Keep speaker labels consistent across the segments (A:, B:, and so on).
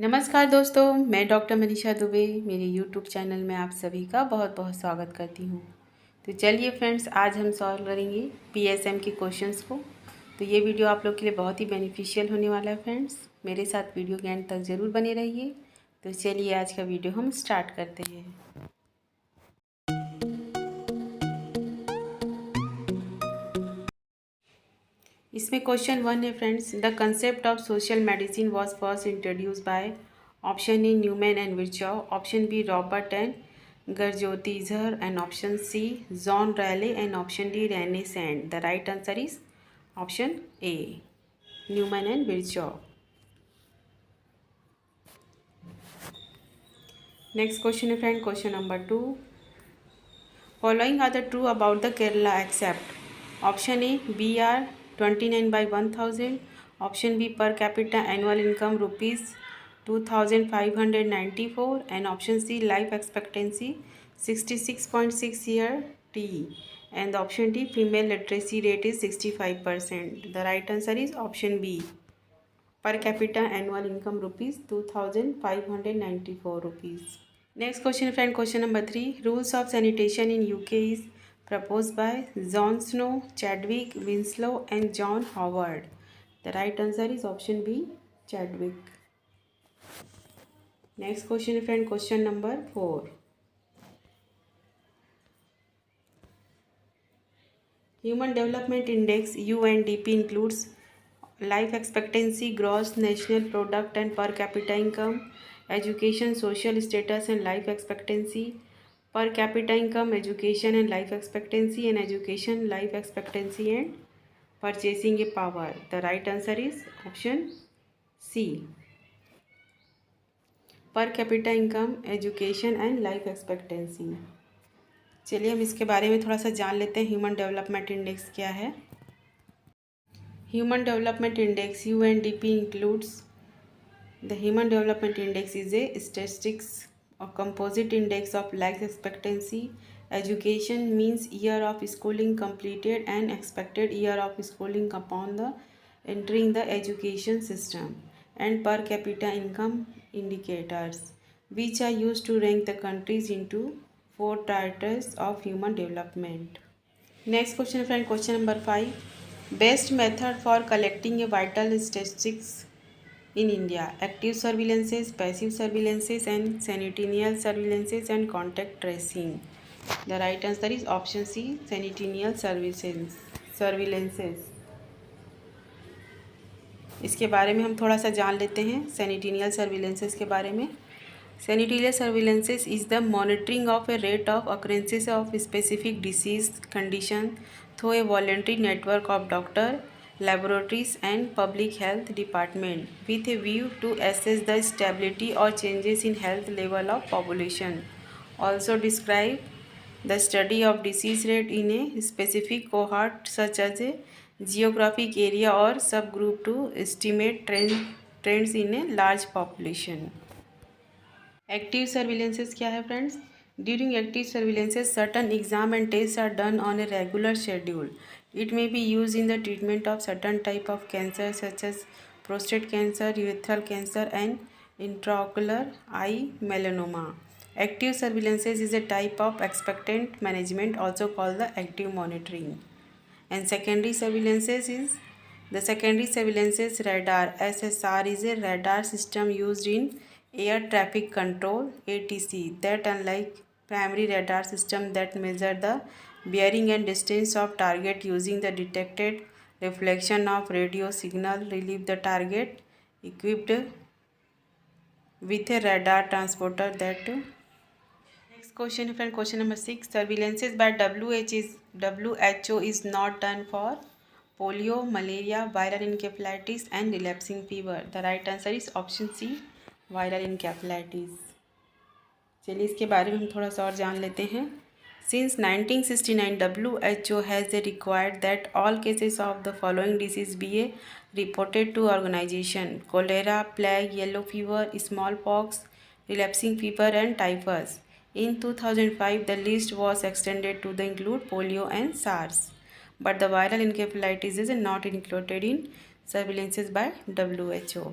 A: नमस्कार दोस्तों, मैं डॉक्टर मनीषा दुबे मेरे यूट्यूब चैनल में आप सभी का बहुत बहुत स्वागत करती हूँ। तो चलिए फ्रेंड्स, आज हम सॉल्व करेंगे पीएसएम के क्वेश्चंस को। तो ये वीडियो आप लोग के लिए बहुत ही बेनिफिशियल होने वाला है फ्रेंड्स। मेरे साथ वीडियो के एंड तक ज़रूर बने रहिए। तो चलिए आज का वीडियो हम स्टार्ट करते हैं। इसमें क्वेश्चन 1 है friends, the concept of social medicine was first introduce by option A Neumann and Virchow, option B Robert and Grotjahn and option C John Ryle and option D Rene Sand. The right answer is option A, Neumann and Virchow. Next question है friend, question number 2, following are the true about the Kerala except option A BR 29 by 1000, option B per capita annual income rupees 2594 and option C life expectancy 66.6 year T and option D female literacy rate is 65%. The right answer is option B, per capita annual income rupees 2594 rupees. Next question friend, question number 3, rules of sanitation in UK is proposed by John Snow, Chadwick, Winslow and John Howard. The right answer is option B, Chadwick. Next question friend, question number 4, Human Development Index UNDP includes life expectancy, gross national product and per capita income, education, social status and life expectancy, per capita income, education and life expectancy, and education, life expectancy and purchasing power. The right answer is option C, per capita income, education and life expectancy. चलिए हम इसके बारे में थोड़ा सा जान लेते हैं। ह्यूमन डेवलपमेंट इंडेक्स क्या है? Human Development Index UNDP includes the Human Development Index is a statistics or composite index of life expectancy. Education means year of schooling completed and expected year of schooling upon the entering the education system, and per capita income indicators, which are used to rank the countries into 4 tiers of human development. Next question friend, question number 5, best method for collecting a vital statistics in India: active surveillances, passive surveillances and sentinel surveillances and contact tracing. The right answer is option C, sentinel surveillances. इसके बारे में हम थोड़ा सा जान लेते हैं sentinel surveillances के बारे में। Sentinel surveillances is the monitoring of a rate of occurrences of specific disease condition through a voluntary network of doctor, laboratories and public health department with a view to assess the stability or changes in health level of population. Also describe the study of disease rate in a specific cohort such as a geographic area or subgroup to estimate trends in a large population. Active surveillances क्या है friends? During active surveillances certain exam and test are done on a regular schedule. It may be use in the treatment of certain type of cancer such as prostate cancer, urethral cancer and intraocular eye melanoma. Active surveillance is a type of expectant management, also called the active monitoring. And secondary surveillance is the secondary surveillance radar. SSR is a radar system used in air traffic control ATC that, unlike primary radar system that measure the bearing and distance of target using the detected reflection of radio signal, relieve the target equipped with a radar transporter that. Next question friend, question number 6, surveillances by WHO is not done for polio, malaria, viral encephalitis and relapsing fever. The right answer is option C, viral encephalitis. चलिए इसके बारे में हम थोड़ा सा और जान लेते हैं। Since 1969 WHO has required that all cases of the following disease be a reported to organisation: cholera, plague, yellow fever, smallpox, relapsing fever and typhus. In 2005 the list was extended to the include polio and SARS, but the viral encephalitis is not included in surveillances by WHO.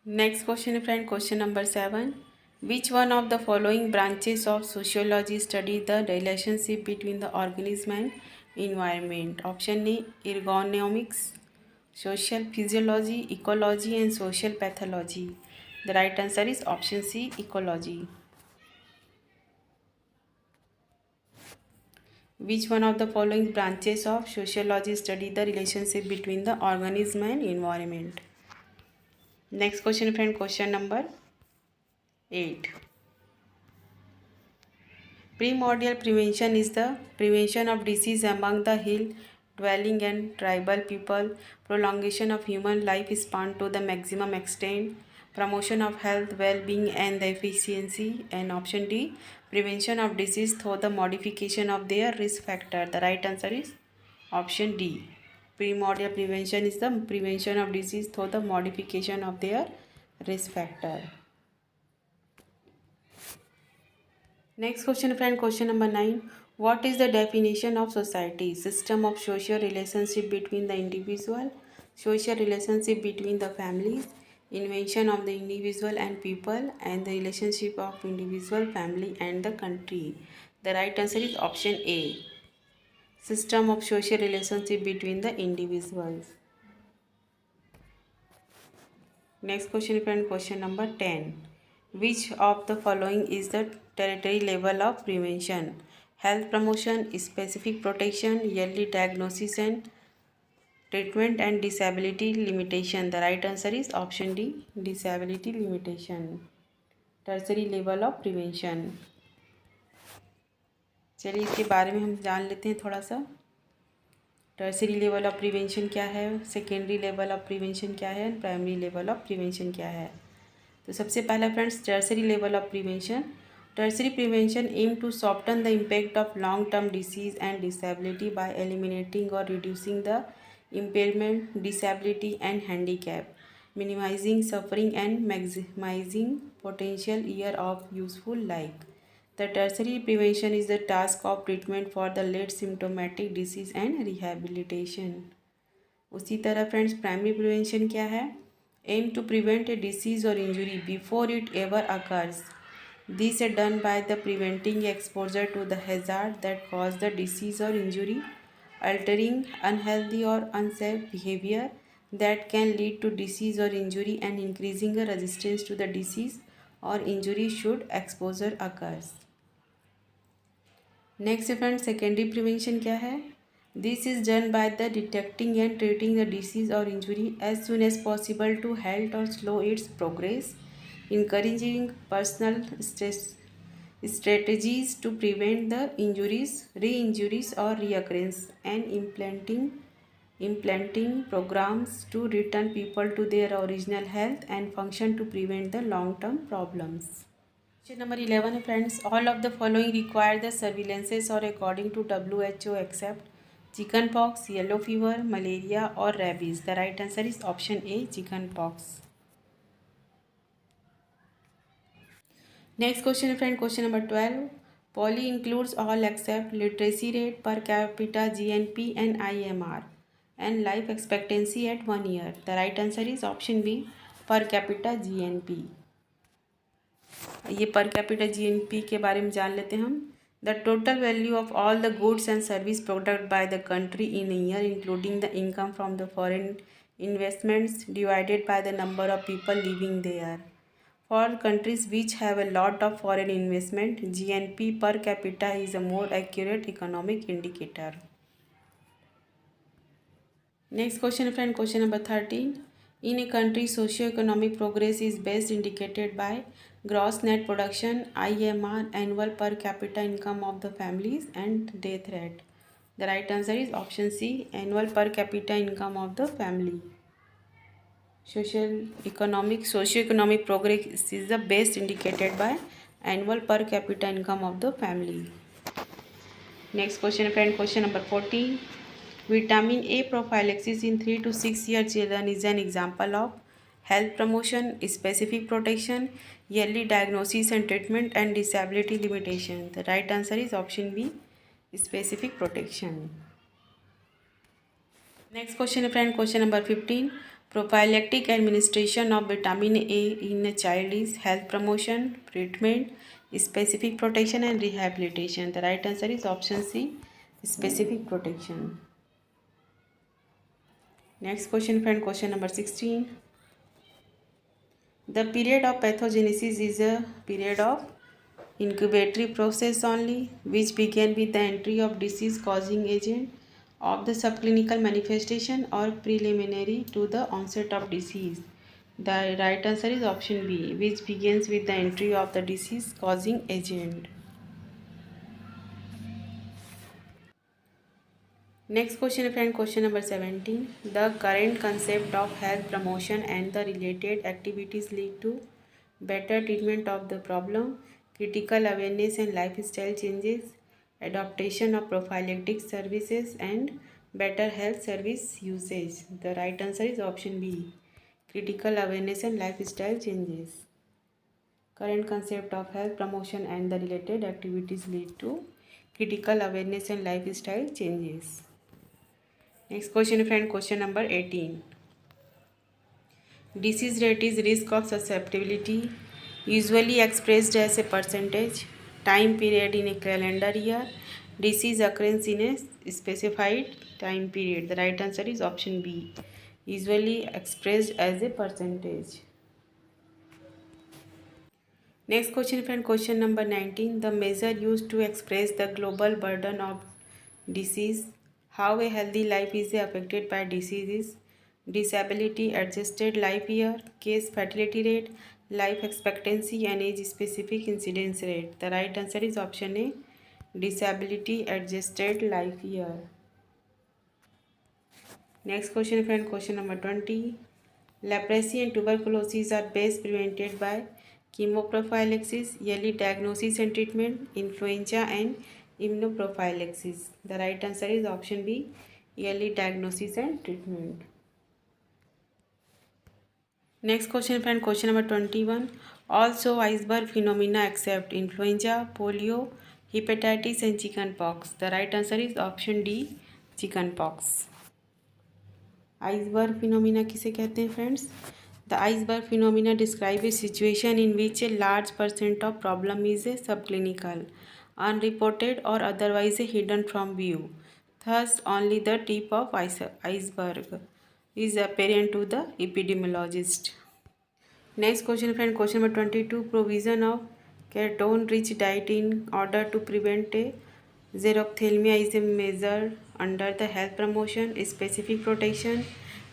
A: Next question, friend, question number 7. Which one of the following branches of sociology study the relationship between the organism and environment? Option A, ergonomics, social physiology, ecology and social pathology. The right answer is option C, ecology. Which one of the following branches of sociology study the relationship between the organism and environment? Next question, friend, question number 8. Primordial prevention is the prevention of disease among the hill dwelling and tribal people, prolongation of human lifespan to the maximum extent, promotion of health, well-being and the efficiency, and option D, prevention of disease through the modification of their risk factor. The right answer is option D. Primordial prevention is the prevention of disease through the modification of their risk factor. Next question, friend, question number 9. What is the definition of society? System of social relationship between the individual, social relationship between the families, invention of the individual and people, and the relationship of individual, family, and the country. The right answer is option A. System of social relationship between the individuals. Next question, friend, question number 10. Which of the following is the territory level of prevention? Health promotion, specific protection, yearly diagnosis and treatment, and disability limitation. The right answer is option D, disability limitation. Tertiary level of prevention. चलिए इसके बारे में हम जान लेते हैं थोड़ा सा. टर्सरी लेवल ऑफ प्रिवेंशन क्या है, सेकेंडरी लेवल ऑफ प्रिवेंशन क्या है, प्राइमरी लेवल ऑफ प्रिवेंशन क्या है. तो सबसे पहला friends, tertiary level of prevention. Tertiary prevention aim to soften the impact of long term disease and disability by eliminating or reducing the impairment, disability and handicap, minimizing suffering and maximizing potential year of useful life. The tertiary prevention is the task of treatment for the late symptomatic disease and rehabilitation. उसी तरह friends, primary prevention क्या है? Aim to prevent a disease or injury before it ever occurs. This is done by the preventing exposure to the hazard that cause the disease or injury, altering unhealthy or unsafe behavior that can lead to disease or injury, and increasing the resistance to the disease or injury should exposure occurs. Next friend, secondary prevention क्या है? This is done by the detecting and treating the disease or injury as soon as possible to halt or slow its progress, encouraging personal strategies to prevent the injuries, re-injuries or reoccurrence, and implanting programs to return people to their original health and function to prevent the long-term problems. Question number 11 friends, all of the following require the surveillances or according to WHO except chickenpox, yellow fever, malaria or rabies. The right answer is option A, chickenpox. Next question friend, question number 12. Poly includes all except literacy rate, per capita GNP and IMR, and life expectancy at 1 year. The right answer is option B, per capita GNP. ये per capita GNP के बारे में जान लेते हैं हम. The total value of all the goods and service product by the country in a year, including the income from the foreign investments, divided by the number of people living there. For countries which have a lot of foreign investment, GNP per capita is a more accurate economic indicator. Next question friend, question number 13. In a country, socio-economic progress is best indicated by gross net production, IMR, annual per capita income of the families, and death rate. The right answer is option C, annual per capita income of the family. Socio-economic progress is the best indicated by annual per capita income of the family. Next question friend, question number 14. Vitamin A prophylaxis in 3 to 6 year children is an example of health promotion, specific protection, yearly diagnosis and treatment, and disability limitation. The right answer is option B, specific protection. Next question friend, question number 15. Prophylactic administration of vitamin A in a child is health promotion, treatment, specific protection and rehabilitation. The right answer is option C, specific protection. Next question, friend, question number 16. The period of pathogenesis is a period of incubatory process only, which began with the entry of disease causing agent of the subclinical manifestation or preliminary to the onset of disease. The right answer is option B, which begins with the entry of the disease causing agent. Next question, friend, question number 17. The current concept of health promotion and the related activities lead to better treatment of the problem, critical awareness and lifestyle changes, adaptation of prophylactic services and better health service usage. The right answer is option B, critical awareness and lifestyle changes. Current concept of health promotion and the related activities lead to critical awareness and lifestyle changes. Next question, friend, question number 18. Disease rate is risk of susceptibility, usually expressed as a percentage, time period in a calendar year, disease occurrence in a specified time period. The right answer is option B, usually expressed as a percentage. Next question, friend, question number 19. The measure used to express the global burden of disease, how a healthy life is affected by diseases, disability adjusted life year, case fatality rate, life expectancy and age specific incidence rate. The right answer is option A, disability adjusted life year. Next question, friend, question number 20. Leprosy and tuberculosis are best prevented by chemoprophylaxis, early diagnosis and treatment, influenza and immunoprophylaxis. The right answer is option B, early diagnosis and treatment. Next question, friend, question number 21. Also iceberg phenomena except influenza, polio, hepatitis and chickenpox. The right answer is option D, chickenpox. Iceberg phenomena किसे कहते हैं friends? The iceberg phenomena describe a situation in which a large percent of problem is a subclinical, unreported or otherwise a hidden from view. Thus only the tip of iceberg is apparent to the epidemiologist. Next question, friend, question number 22. Provision of ketone rich diet in order to prevent a xerophthalmia is a measure under the health promotion, specific protection,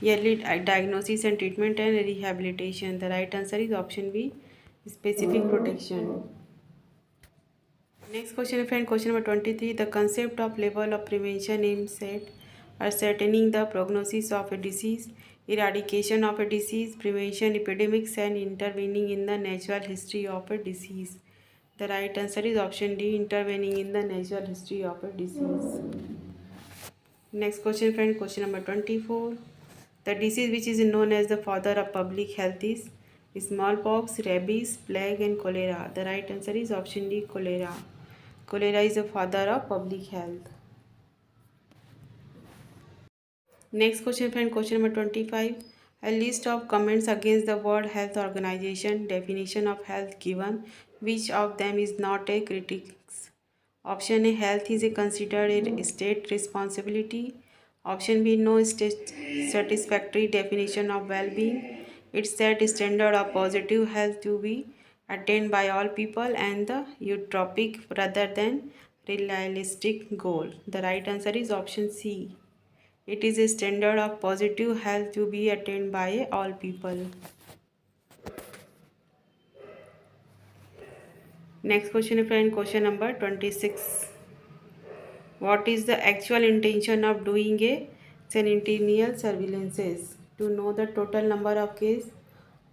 A: yearly diagnosis and treatment and rehabilitation. The right answer is option B, specific protection. Next question, friend, question number 23. The concept of level of prevention aims at ascertaining the prognosis of a disease, eradication of a disease, prevention epidemics and intervening in the natural history of a disease. The right answer is option D, intervening in the natural history of a disease. Next question, friend, question number 24. The disease which is known as the father of public health is smallpox, rabies, plague and cholera. The right answer is option D, cholera. Cholera is the father of public health. Next question, friend, question number 25. A list of comments against the World Health Organization definition of health given. Which of them is not a critics? Option A, health is considered a state responsibility. Option B, no satisfactory definition of well-being. It set standard of positive health to be attained by all people and the utopic rather than realistic goal. The right answer is option C. It is a standard of positive health to be attained by all people. Next question, friend, question number 26. What is the actual intention of doing a sentinel surveillances? To know the total number of cases,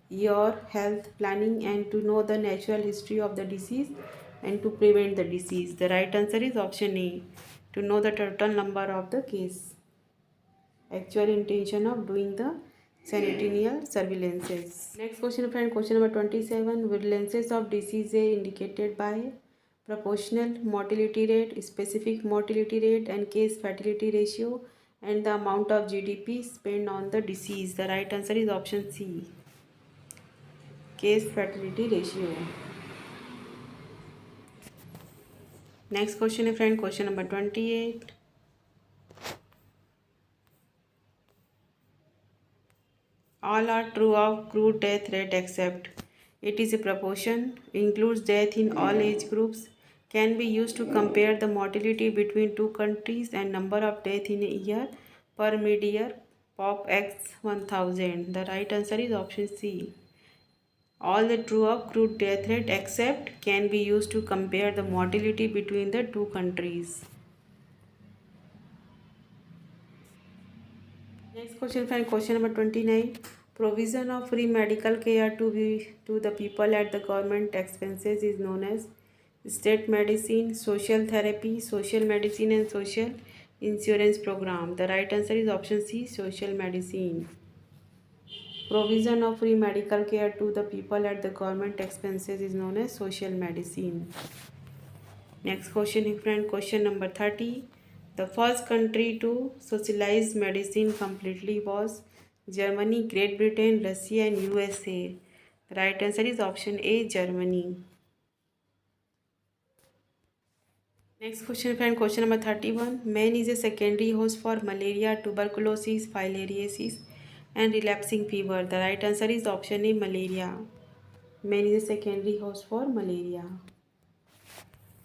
A: your health planning, and to know the natural history of the disease and to prevent the disease. The right answer is option A, to know the total number of the case. Actual intention of doing the sentinel surveillances. Next question, friend, question number 27. Virulences of disease are indicated by proportional mortality rate, specific mortality rate and case fatality ratio, and the amount of GDP spent on the disease. The right answer is option C, case fatality ratio. Next question है friend, question number 28. All are true of crude death rate except it is a proportion, includes death in all age groups, can be used to compare the mortality between two countries and number of death in a year per mid-year pop x 1000. The right answer is option C. All the true of crude death rate except can be used to compare the mortality between the two countries. Next question friend, question number 29. Provision of free medical care to the people at the government expenses is known as state medicine, social therapy, social medicine and social insurance program. The right answer is option C, social medicine. Provision of free medical care to the people at the government expenses is known as social medicine. Next question friend, question number 30. The first country to socialize medicine completely was Germany, Great Britain, Russia and USA. The right answer is option A, Germany. Next question friend, question number 31. Man is a secondary host for malaria, tuberculosis, filariasis and relapsing fever. The right answer is option A, malaria. Man is a secondary host for malaria.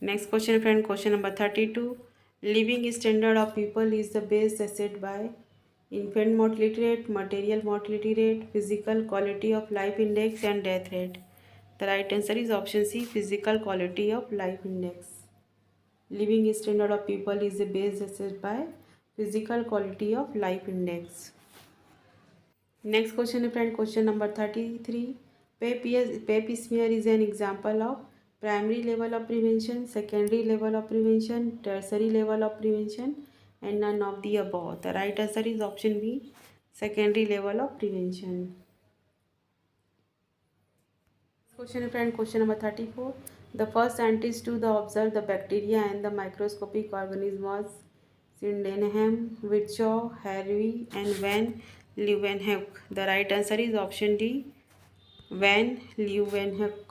A: Next question friend, question number 32. Living standard of people is the best assessed by infant mortality rate, material mortality rate, physical quality of life index and death rate. The right answer is option C, physical quality of life index. Living standard of people is the best assessed by physical quality of life index. Next question friend, question number 33. Pap smear is an example of primary level of prevention, secondary level of prevention, tertiary level of prevention and none of the above. The right answer is option B, secondary level of prevention. Question friend, question number 34. The first scientist to observe the bacteria and the microscopic organism was Sydenham, Virchow, Harvey and Van Leeuwenhoek. The right answer is option D, Van Leeuwenhoek.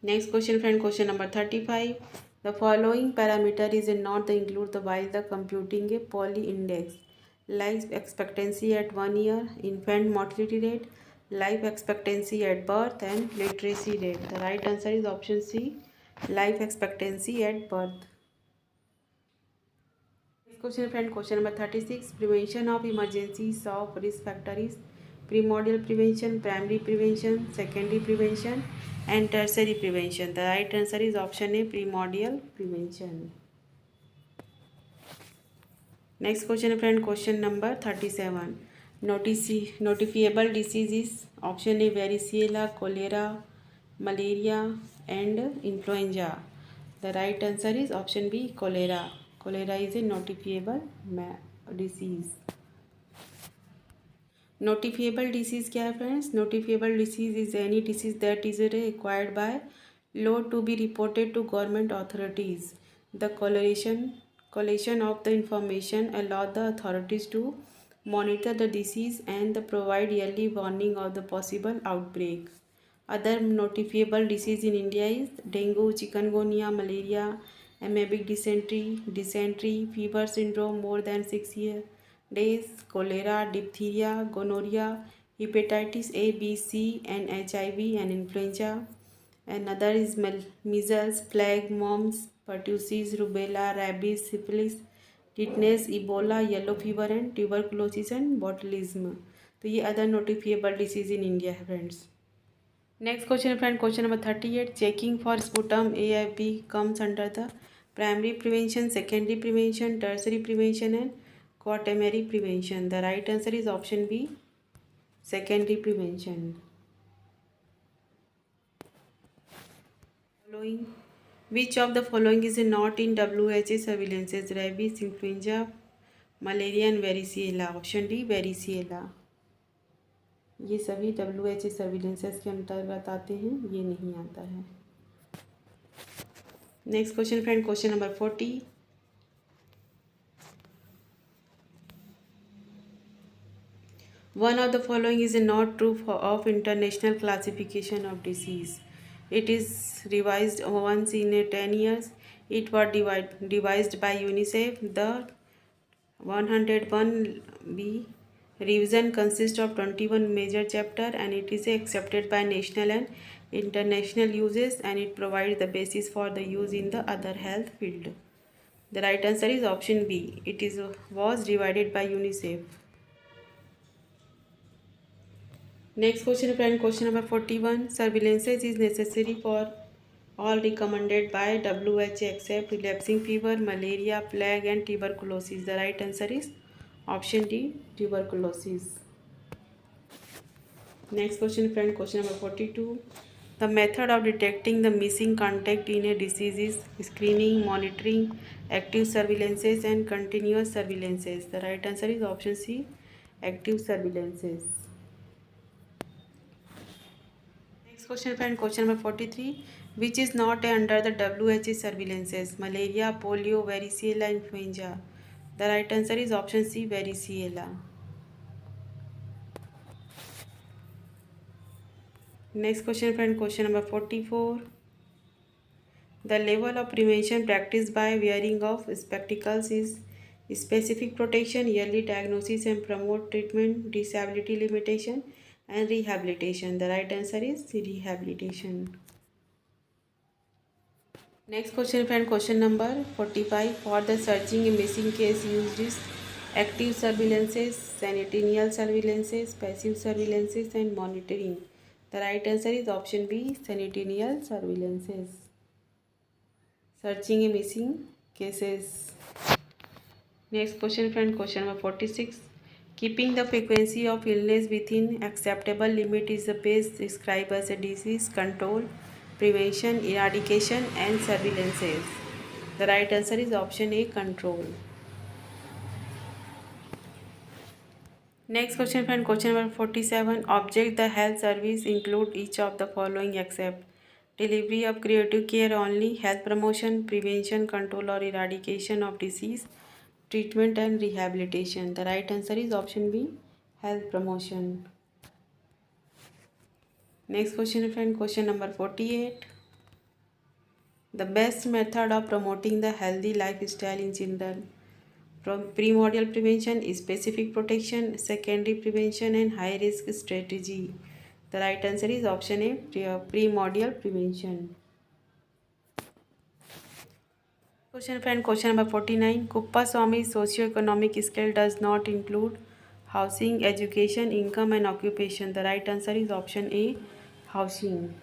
A: Next question friend, question number 35. The following parameter is not included while the computing a poly index: life expectancy at 1 year, infant mortality rate, life expectancy at birth and literacy rate. The right answer is option C, life expectancy at birth. Next question friend, question number 36. Prevention of emergencies of risk factor is primordial prevention, primary prevention, secondary prevention and tertiary prevention. The right answer is option A, primordial prevention. Next question friend, question number 37. Notifiable disease is option A, varicella, cholera, malaria and influenza. The right answer is option B, cholera. Cholera is a notifiable disease. Notifiable disease क्या है friends? Notifiable disease is any disease that is acquired by law to be reported to government authorities. The collation of the information allow the authorities to monitor the disease and provide yearly warning of the possible outbreak. Other notifiable disease in India is dengue, chikungunya, malaria, amoebic dysentery, fever syndrome more than 6 days, cholera, diphtheria, gonorrhea, hepatitis A, B, C and HIV and influenza. Another is measles, plague, mumps, pertussis, rubella, rabies, syphilis, tetanus, ebola, yellow fever and tuberculosis and botulism. तो ये other नोटिफिएबल disease in India है friends. Next question friend, question number 38. Checking for sputum AFB comes under the primary prevention, secondary prevention, tertiary prevention and quaternary prevention. The right answer is option B, secondary prevention. Which of the following is not in WHO surveillances? Rabies, influenza, malaria and varicella. Option D, varicella. ये सभी WHO सर्विलेंसेस के अंतर्गत आते हैं, ये नहीं आता है. Next question friend, question number 40. One of the following is not true of international classification of disease. It is revised once in 10 years. It was devised by UNICEF. The 101B revision consists of 21 major chapters and it is accepted by national and international uses, and it provides the basis for the use in the other health field. The right answer is option B. It was divided by UNICEF. Next question, friend, question number 41. Surveillance is necessary for all recommended by WHO except relapsing fever, malaria, plague and tuberculosis. The right answer is option D, tuberculosis. Next question, friend, question number 42. The method of detecting the missing contact in a disease is screening, monitoring, active surveillances and continuous surveillances. The right answer is option C, active surveillances. Next question, friend, question number 43. Which is not under the WHO surveillances? Malaria, polio, varicella, influenza. The right answer is option C, varicella. Next question, friend, question number 44. The level of prevention practiced by wearing of spectacles is specific protection, yearly diagnosis and promote treatment, disability limitation and rehabilitation. The right answer is rehabilitation. Next question, friend, question number 45. For the searching a missing case used is active surveillances, sentinel surveillances, passive surveillances and monitoring. The right answer is option B, sentinel surveillances. Searching a missing cases. Next question, friend, question number 46. Keeping the frequency of illness within acceptable limit is the best described as a disease control, prevention, eradication and surveillances. The right answer is option A, control. Next question, friend, question number 47. Object the health service include each of the following except delivery of creative care only, health promotion, prevention, control or eradication of disease, treatment and rehabilitation. The right answer is option B, health promotion. Next question, friend, question number 48. The best method of promoting the healthy lifestyle in children. Primordial prevention, specific protection, secondary prevention and high risk strategy. The right answer is option A, primordial prevention. Question, friend, question number 49. Kuppaswamy's socio-economic scale does not include housing, education, income and occupation. The right answer is option A, housing.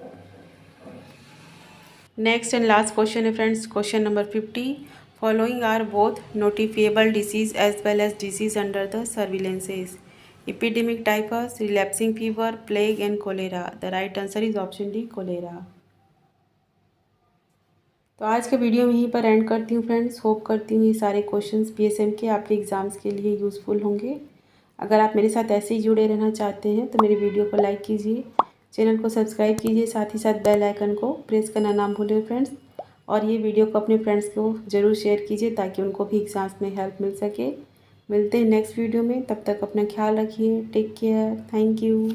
A: Next and last question, friends, question number 50. Following are both notifiable disease as well as disease under the surveillances. Epidemic typhus, relapsing fever, plague and cholera. The right answer is option D, cholera. तो आज का video मैं यहीं पर and करती हूँ friends. Hope करती हूँ ये सारे क्वेश्चंस पीएसएम के आपके एग्ज़ाम्स के लिए यूज़फुल होंगे। अगर आप मेरे साथ ऐसे ही जुड़े रहना चाहते हैं तो मेरे वीडियो को लाइक कीजिए, चैनल को सब्सक्राइब कीजिए, साथ ही साथ बेल आइकन को प्रेस करना ना भूलें फ्रेंड्स। और ये वीडियो को अपने फ्रेंड्स को ज़रूर शेयर कीजिए ताकि उनको भी एग्ज़ाम्स में हेल्प मिल सके। मिलते हैं नेक्स्ट वीडियो में, तब तक अपना ख्याल रखिए। Take care, thank you.